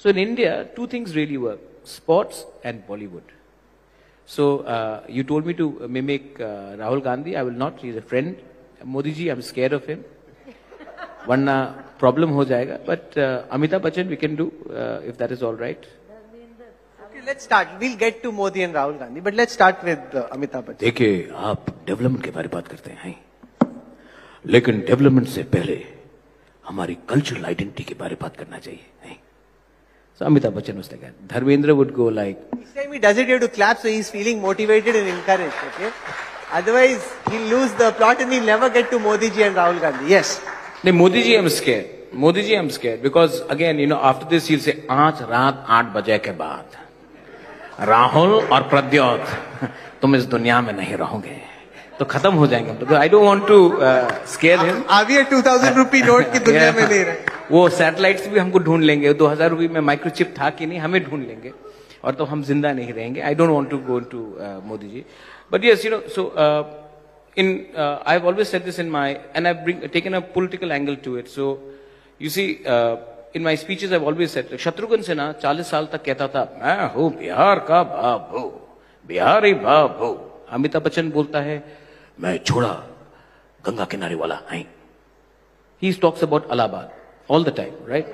So in India, two things really work: sports and Bollywood. So you told me to mimic Rahul Gandhi. I will not. He's a friend. Modi ji, I'm scared of him. Warna problem ho jayega. But Amitabh Bachchan we can do if that is all right. Okay, let's start. We'll get to Modi and Rahul Gandhi, but let's start with Amitabh Bachchan. देखिए, आप development के बारे में बात करते हैं, लेकिन development से पहले हमारी कल्चरल आइडेंटिटी के बारे में बात करना चाहिए. So Amitabh Bachchan was the guy. Dharmendra would go like... Each time he does it, you have to clap, so he's feeling motivated and encouraged, okay? Otherwise, he'll lose the plot and he'll never get to Modi ji and Rahul Gandhi. Yes? No, Modi ji, I'm scared. Modi ji, I'm scared. Because again, you know, after this, he'll say, "Aaj raat 8 baje ke baad, Rahul और Pradyot, तुम इस दुनिया में नहीं रहोगे." तो खत्म हो जाएंगे. Because I don't want to scare him. अभी ये 2000 रुपये नोट की दुनिया में नहीं रहे. वो सैटेलाइट्स भी हमको ढूंढ लेंगे. 2000 रुपये में माइक्रोचिप था कि नहीं, हमें ढूंढ लेंगे. और तो हम जिंदा नहीं रहेंगे. I don't want to go into Modi ji. But yes, you know, so I've always said this in my, and I've taken a political angle to it. So you see, in my speeches I've always said, Shatrughan Sinha 40 साल तक कहता था, मैं हूँ बिहार का बाबू, बिहारी बाबू. अमिताभ बच्चन बोलता है, मैं छोड़ा गंगा किनारे वाला आई. He talks about Allahabad all the time, right?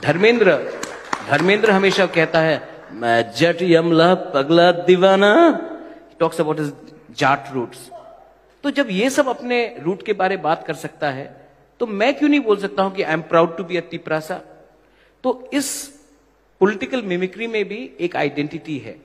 Dharmendra हमेशा कहता है, मैं जट यमला पगला दीवाना. He talks about his Jat roots. तो जब ये सब अपने रूट के बारे बात कर सकता है, तो मैं क्यों नहीं बोल सकता हूं कि I am proud to be a Tiprasa. तो इस पॉलिटिकल मिमिक्री में भी एक आइडेंटिटी है.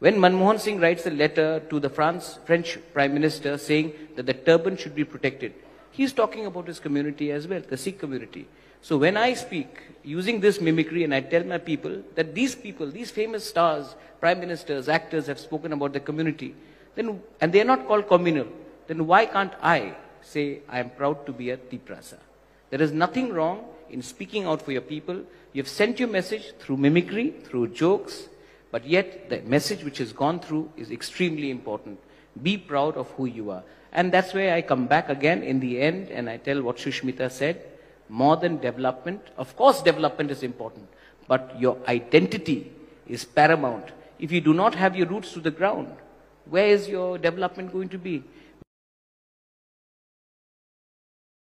When Manmohan Singh writes a letter to the French Prime Minister saying that the turban should be protected, he's talking about his community as well, the Sikh community. So when I speak using this mimicry and I tell my people that these people, these famous stars, prime ministers, actors have spoken about the community, then, and they are not called communal, then why can't I say I am proud to be a Tiprasa? There is nothing wrong in speaking out for your people. You have sent your message through mimicry, through jokes, but yet the message which has gone through is extremely important. Be proud of who you are. And that's where I come back again in the end and I tell what Shushmita said. More than development, of course development is important, but your identity is paramount. If you do not have your roots to the ground, where is your development going to be?